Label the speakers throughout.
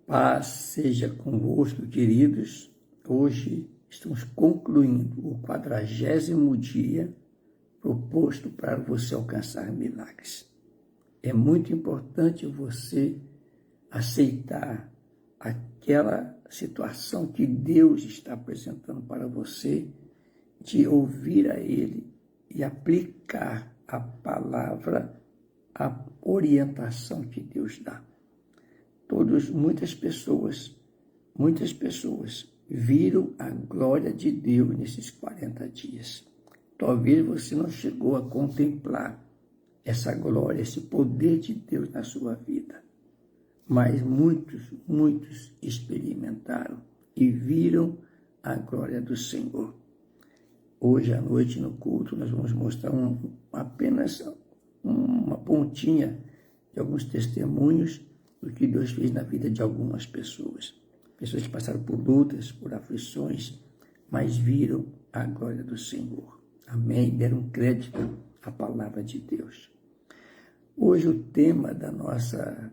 Speaker 1: Paz seja convosco, queridos. Hoje estamos concluindo o 40º dia proposto para você alcançar milagres. É muito importante você aceitar aquela situação que Deus está apresentando para você, de ouvir a Ele e aplicar a palavra, a orientação que Deus dá. Muitas pessoas viram a glória de Deus nesses 40 dias. Talvez você não chegou a contemplar essa glória, esse poder de Deus na sua vida. Mas muitos experimentaram e viram a glória do Senhor. Hoje à noite no culto nós vamos mostrar apenas uma pontinha de alguns testemunhos do que Deus fez na vida de algumas pessoas. Pessoas que passaram por lutas, por aflições, mas viram a glória do Senhor. Amém? Deram crédito à palavra de Deus. Hoje o tema da nossa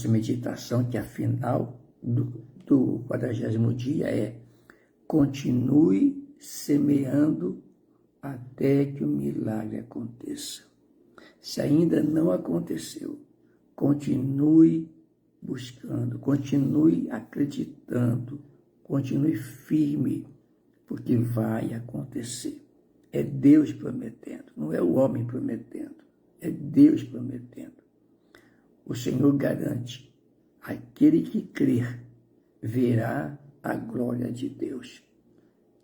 Speaker 1: meditação, que é a final do 40º dia, é: continue semeando até que o milagre aconteça. Se ainda não aconteceu, continue buscando, continue acreditando, continue firme, porque vai acontecer. É Deus prometendo, não é o homem prometendo, é Deus prometendo. O Senhor garante: aquele que crer verá a glória de Deus.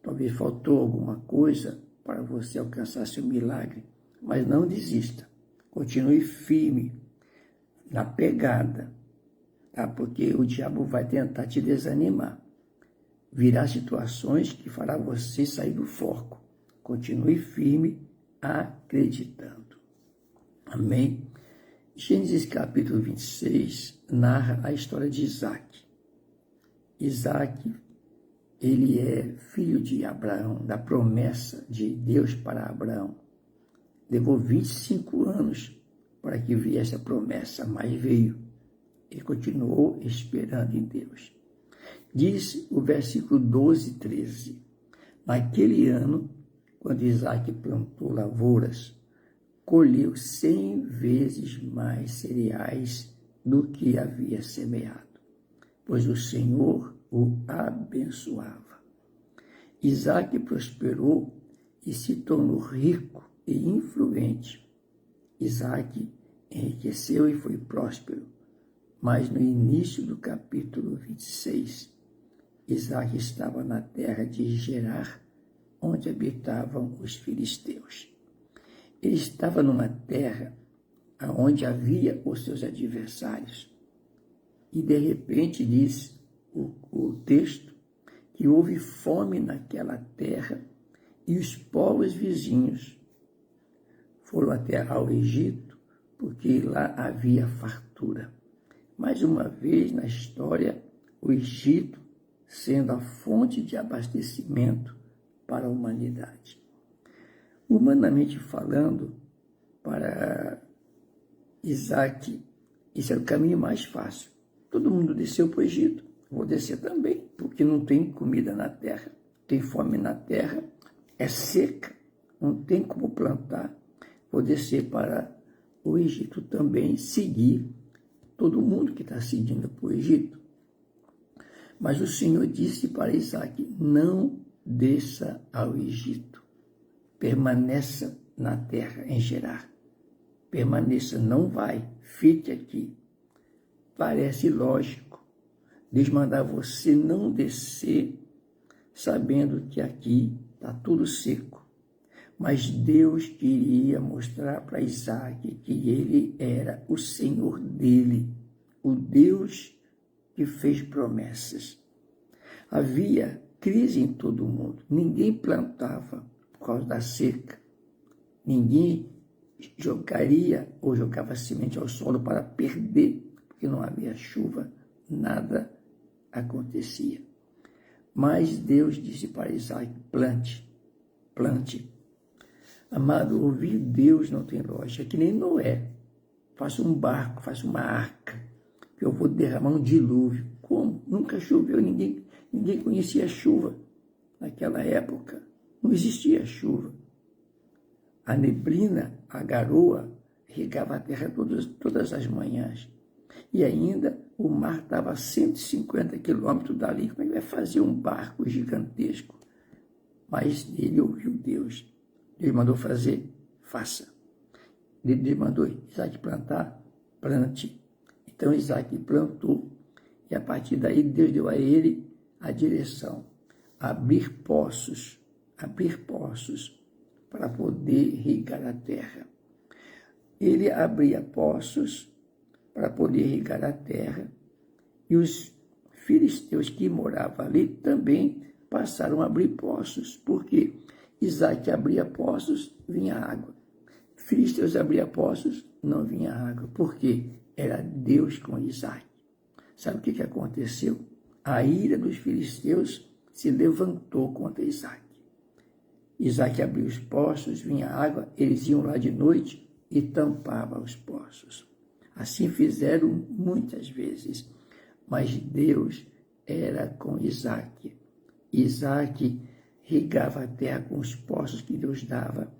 Speaker 1: Talvez faltou alguma coisa para você alcançar seu milagre, mas não desista. Continue firme na pegada, tá? Porque o diabo vai tentar te desanimar. Virá situações que fará você sair do foco. Continue firme, acreditando. Amém? Gênesis capítulo 26 narra a história de Isaac. Isaac, ele é filho de Abraão, da promessa de Deus para Abraão. Levou 25 anos para que viesse a promessa, mas veio. Ele continuou esperando em Deus. Diz o versículo 12 e 13. Naquele ano, quando Isaac plantou lavouras, colheu 100 vezes mais cereais do que havia semeado, pois o Senhor o abençoava. Isaac prosperou e se tornou rico e influente. Isaac enriqueceu e foi próspero, mas no início do capítulo 26, Isaac estava na terra de Gerar, onde habitavam os filisteus. Ele estava numa terra onde havia os seus adversários. E de repente diz o texto que houve fome naquela terra e os povos vizinhos foram até ao Egito, porque lá havia fartura. Mais uma vez na história, o Egito sendo a fonte de abastecimento para a humanidade. Humanamente falando, para Isaac, esse era o caminho mais fácil. Todo mundo desceu para o Egito, vou descer também, porque não tem comida na terra, tem fome na terra, é seca, não tem como plantar. Vou descer para o Egito também, seguir todo mundo que está seguindo para o Egito. Mas o Senhor disse para Isaac: não desça ao Egito, permaneça na terra, em Gerar. Permaneça, não vai, fique aqui. Parece lógico Deus mandar você não descer, sabendo que aqui está tudo seco. Mas Deus queria mostrar para Isaac que ele era o Senhor dele, o Deus que fez promessas. Havia crise em todo o mundo, ninguém plantava por causa da seca, ninguém jogaria ou jogava semente ao solo para perder, porque não havia chuva, nada acontecia. Mas Deus disse para Isaac: plante, plante. Amado, ouvir Deus não tem lógica, é que nem Noé. faça um barco, faça uma arca, que eu vou derramar um dilúvio. Como? Nunca choveu, ninguém conhecia chuva naquela época. Não existia chuva. A neblina, a garoa, regava a terra todas as manhãs. E ainda o mar estava a 150 quilômetros dali. Como é que vai fazer um barco gigantesco? Mas ele ouviu Deus. Ele mandou fazer, faça. Ele mandou Isaac plantar, plante. Então Isaac plantou. E a partir daí Deus deu a ele a direção. Abrir poços para poder irrigar a terra. Ele abria poços para poder irrigar a terra. E os filisteus que moravam ali também passaram a abrir poços. Por quê? Isaac abria poços, vinha água. Filisteus abria poços, não vinha água. Por quê? Era Deus com Isaac. Sabe o que aconteceu? A ira dos filisteus se levantou contra Isaac. Isaac abriu os poços, vinha água, eles iam lá de noite e tampavam os poços. Assim fizeram muitas vezes, mas Deus era com Isaac. Isaac regava a terra com os poços que Deus dava.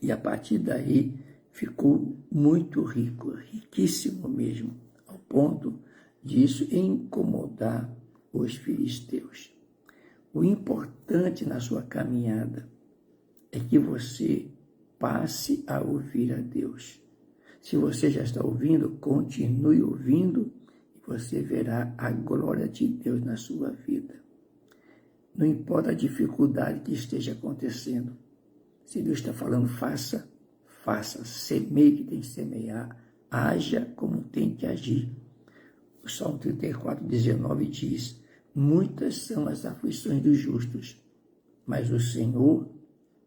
Speaker 1: E a partir daí ficou muito rico, riquíssimo mesmo, ao ponto disso incomodar os filisteus. O importante na sua caminhada é que você passe a ouvir a Deus. Se você já está ouvindo, continue ouvindo e você verá a glória de Deus na sua vida. Não importa a dificuldade que esteja acontecendo. Se Deus está falando, faça, faça. Semeie que tem que semear. Haja como tem que agir. O Salmo 34, 19 diz: muitas são as aflições dos justos, mas o Senhor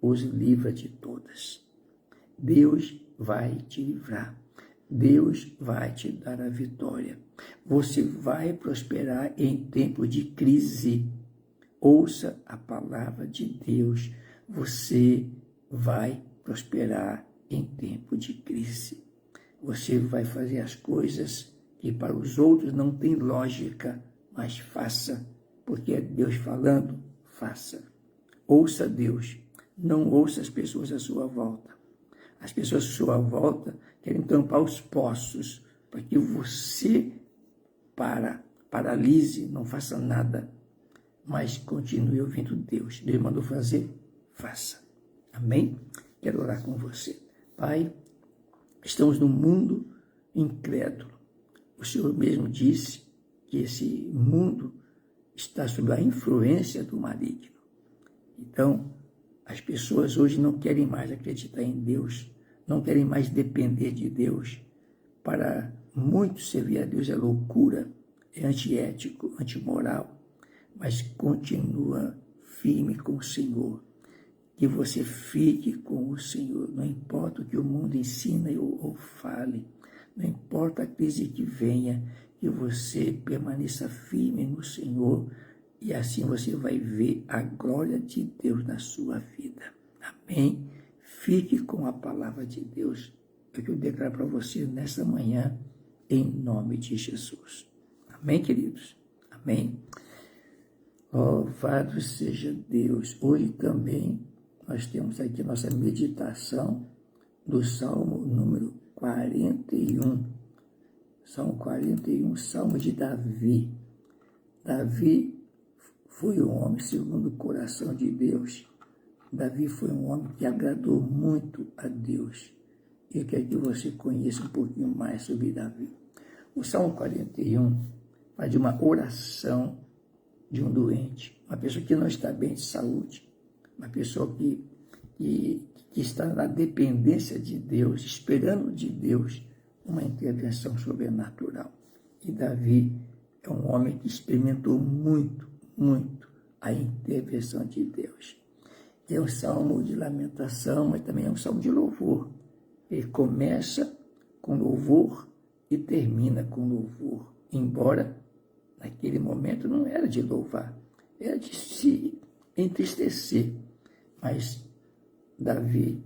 Speaker 1: os livra de todas. Deus vai te livrar. Deus vai te dar a vitória. Você vai prosperar em tempo de crise. Ouça a palavra de Deus. Você vai prosperar em tempo de crise. Você vai fazer as coisas que para os outros não tem lógica, mas faça, porque é Deus falando, faça. Ouça Deus, não ouça as pessoas à sua volta. As pessoas à sua volta querem tampar os poços para que você paralise, não faça nada, mas continue ouvindo Deus. Deus mandou fazer, faça. Amém? Quero orar com você. Pai, estamos num mundo incrédulo. O Senhor mesmo disse que esse mundo está sob a influência do maligno. Então, as pessoas hoje não querem mais acreditar em Deus, não querem mais depender de Deus. Para muitos, servir a Deus é loucura, é antiético, antimoral, mas continua firme com o Senhor. Que você fique com o Senhor, não importa o que o mundo ensina ou fale, não importa a crise que venha, que você permaneça firme no Senhor e assim você vai ver a glória de Deus na sua vida. Amém? Fique com a palavra de Deus, é o que eu declaro para você nessa manhã, em nome de Jesus. Amém, queridos? Amém? Louvado seja Deus. Hoje também nós temos aqui nossa meditação do Salmo número 41. Salmo 41, Salmo de Davi. Davi foi um homem segundo o coração de Deus. Davi foi um homem que agradou muito a Deus. Eu quero que você conheça um pouquinho mais sobre Davi. O Salmo 41 fala de uma oração de um doente, uma pessoa que não está bem de saúde, uma pessoa que está na dependência de Deus, esperando de Deus uma intervenção sobrenatural. E Davi é um homem que experimentou muito, muito a intervenção de Deus. É um salmo de lamentação, mas também é um salmo de louvor. Ele começa com louvor e termina com louvor, embora naquele momento não era de louvar, era de se entristecer. Mas Davi,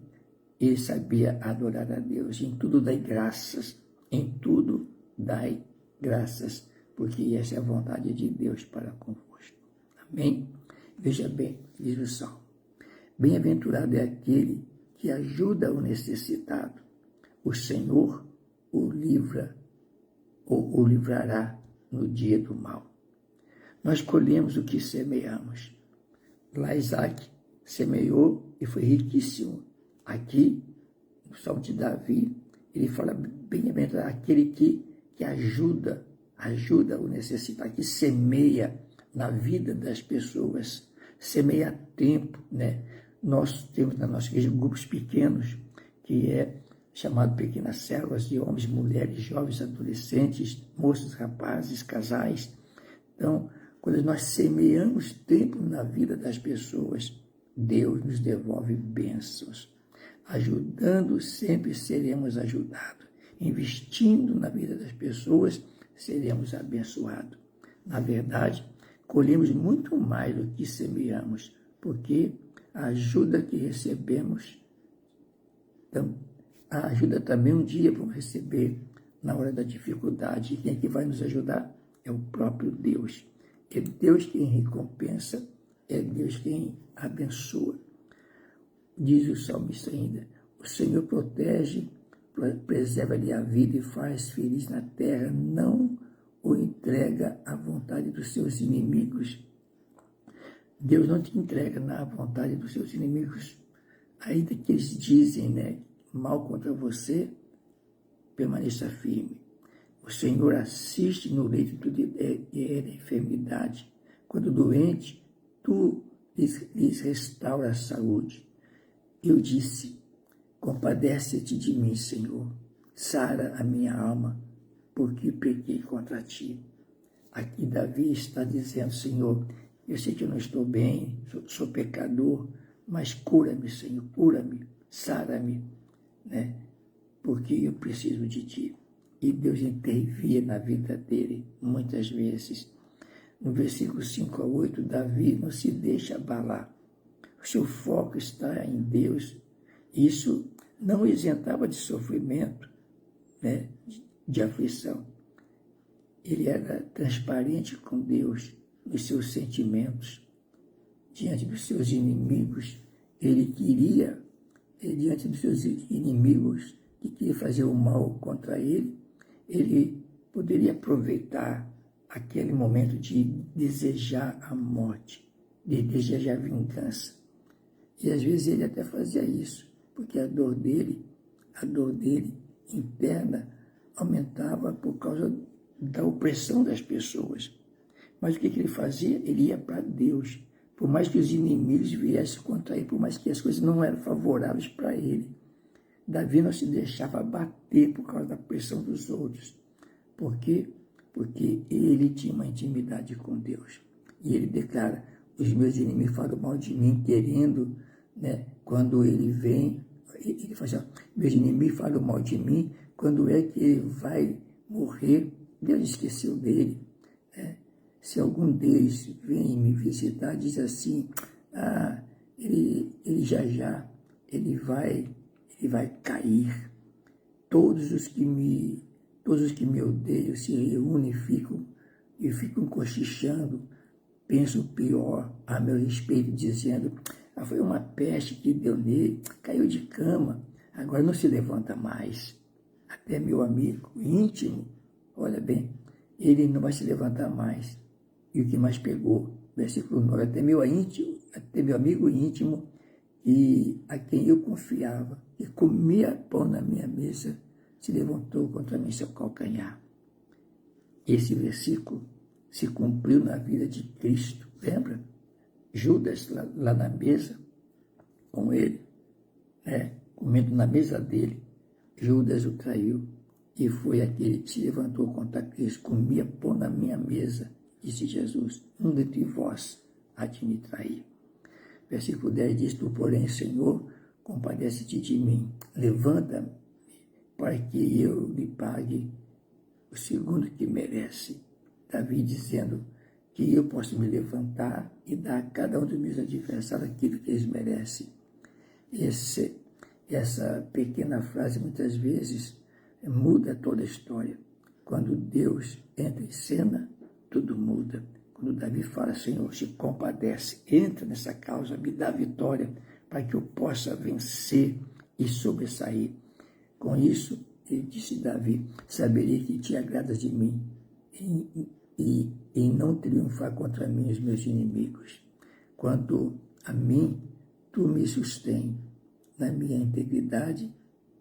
Speaker 1: ele sabia adorar a Deus. Em tudo dai graças, em tudo dai graças, porque essa é a vontade de Deus para convosco. Amém? Veja bem, diz o Salmo. Bem-aventurado é aquele que ajuda o necessitado. O Senhor o livra ou o livrará no dia do mal. Nós colhemos o que semeamos. Lá Isaac semeou e foi riquíssimo. Aqui, no Salmo de Davi, ele fala bem-aventurado aquele que ajuda o necessitado, que semeia na vida das pessoas, semeia a tempo, né? Nós temos na nossa igreja grupos pequenos, que é chamado pequenas células de homens, mulheres, jovens, adolescentes, moços, rapazes, casais. Então, quando nós semeamos tempo na vida das pessoas, Deus nos devolve bênçãos. Ajudando, sempre seremos ajudados. Investindo na vida das pessoas, seremos abençoados. Na verdade, colhemos muito mais do que semeamos, porque a ajuda que recebemos, a ajuda também um dia vamos receber na hora da dificuldade. E quem é que vai nos ajudar? É o próprio Deus. É Deus quem recompensa, é Deus quem abençoa. Diz o salmista ainda, o Senhor protege, preserva-lhe a vida e faz feliz na terra, não o entrega à vontade dos seus inimigos. Deus não te entrega na vontade dos seus inimigos, ainda que eles dizem, né, mal contra você, permaneça firme. O Senhor assiste no leito da enfermidade. Quando doente, tu lhes restaura a saúde. Eu disse, compadece-te de mim, Senhor. Sara a minha alma, porque pequei contra ti. Aqui Davi está dizendo, Senhor, eu sei que eu não estou bem, sou pecador, mas cura-me, Senhor, cura-me, sara-me, né? Porque eu preciso de ti. E Deus intervia na vida dele muitas vezes. No versículo 5 a 8, Davi não se deixa abalar. O seu foco está em Deus. Isso não o isentava de sofrimento, né, de aflição. Ele era transparente com Deus nos seus sentimentos. Diante dos seus inimigos, ele queria, diante dos seus inimigos que queriam fazer o mal contra ele, ele poderia aproveitar aquele momento de desejar a morte, de desejar vingança. E às vezes ele até fazia isso, porque a dor dele interna, aumentava por causa da opressão das pessoas. Mas o que ele fazia? Ele ia para Deus. Por mais que os inimigos viessem contra ele, por mais que as coisas não eram favoráveis para ele, Davi não se deixava bater por causa da pressão dos outros. Por quê? Porque ele tinha uma intimidade com Deus. E ele declara, os meus inimigos falam mal de mim, querendo, né, quando ele vem, ele fala assim, meus inimigos falam mal de mim, quando é que ele vai morrer? Deus esqueceu dele, né? Se algum deles vem me visitar, diz assim, ele ele vai cair. Todos os que me odeiam se reúnem e ficam cochichando, pensam pior a meu respeito, dizendo, foi uma peste que deu nele, caiu de cama, agora não se levanta mais. Até meu amigo íntimo, olha bem, ele não vai se levantar mais. E o que mais pegou, versículo 9, até meu amigo íntimo, e a quem eu confiava, e comia pão na minha mesa, se levantou contra mim seu calcanhar. Esse versículo se cumpriu na vida de Cristo, lembra? Judas, lá na mesa, com ele, né, comendo na mesa dele, Judas o traiu, e foi aquele que se levantou contra Cristo, comia pão na minha mesa, disse Jesus, um dentre vós há de me trair. Versículo 10 diz, tu, porém, Senhor, compadece-te de mim, levanta-me, para que eu lhe pague o segundo que merece. Davi dizendo que eu posso me levantar e dar a cada um dos meus adversários aquilo que eles merecem. Essa pequena frase, muitas vezes, muda toda a história. Quando Deus entra em cena, tudo muda. Quando Davi fala, Senhor, se compadece, entra nessa causa, me dá vitória, para que eu possa vencer e sobressair. Com isso, ele disse Davi, saberia que te agradas de mim e em não triunfar contra mim os meus inimigos. Quanto a mim, tu me sustens na minha integridade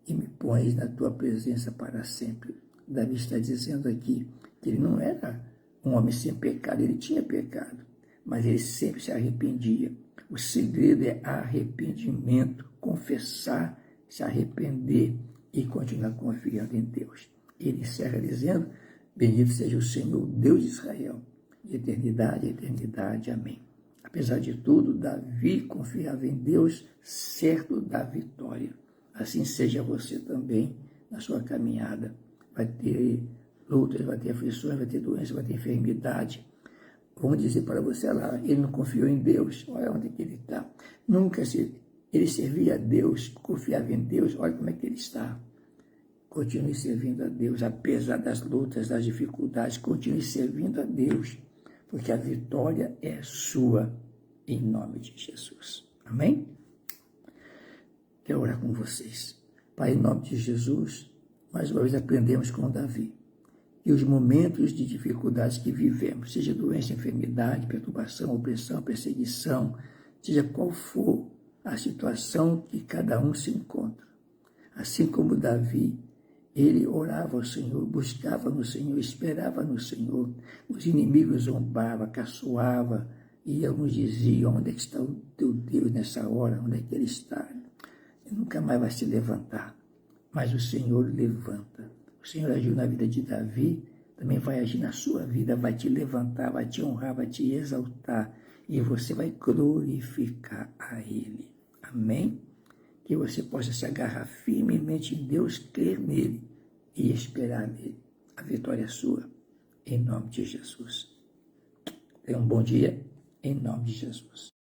Speaker 1: e me pões na tua presença para sempre. Davi está dizendo aqui que ele não era um homem sem pecado, ele tinha pecado, mas ele sempre se arrependia. O segredo é arrependimento, confessar, se arrepender e continuar confiando em Deus. Ele encerra dizendo, bendito seja o Senhor, Deus de Israel, de eternidade a eternidade. Amém. Apesar de tudo, Davi confiava em Deus, certo da vitória. Assim seja você também na sua caminhada. Vai ter lutas, vai ter aflições, vai ter doença, vai ter enfermidade. Vamos dizer para você lá, ele não confiou em Deus, olha onde que ele está. Ele servia a Deus, confiava em Deus, olha como é que ele está. Continue servindo a Deus, apesar das lutas, das dificuldades, continue servindo a Deus, porque a vitória é sua, em nome de Jesus. Amém? Quero orar com vocês. Pai, em nome de Jesus, mais uma vez aprendemos com Davi. E os momentos de dificuldades que vivemos, seja doença, enfermidade, perturbação, opressão, perseguição, seja qual for a situação que cada um se encontra. Assim como Davi, ele orava ao Senhor, buscava no Senhor, esperava no Senhor. Os inimigos zombavam, caçoavam, e alguns diziam, onde é que está o teu Deus nessa hora? Onde é que ele está? Ele nunca mais vai se levantar. Mas o Senhor levanta. O Senhor agiu na vida de Davi, também vai agir na sua vida, vai te levantar, vai te honrar, vai te exaltar, e você vai glorificar a Ele. Amém? Que você possa se agarrar firmemente em Deus, crer nele e esperar nele. A vitória é sua, em nome de Jesus. Tenha um bom dia, em nome de Jesus.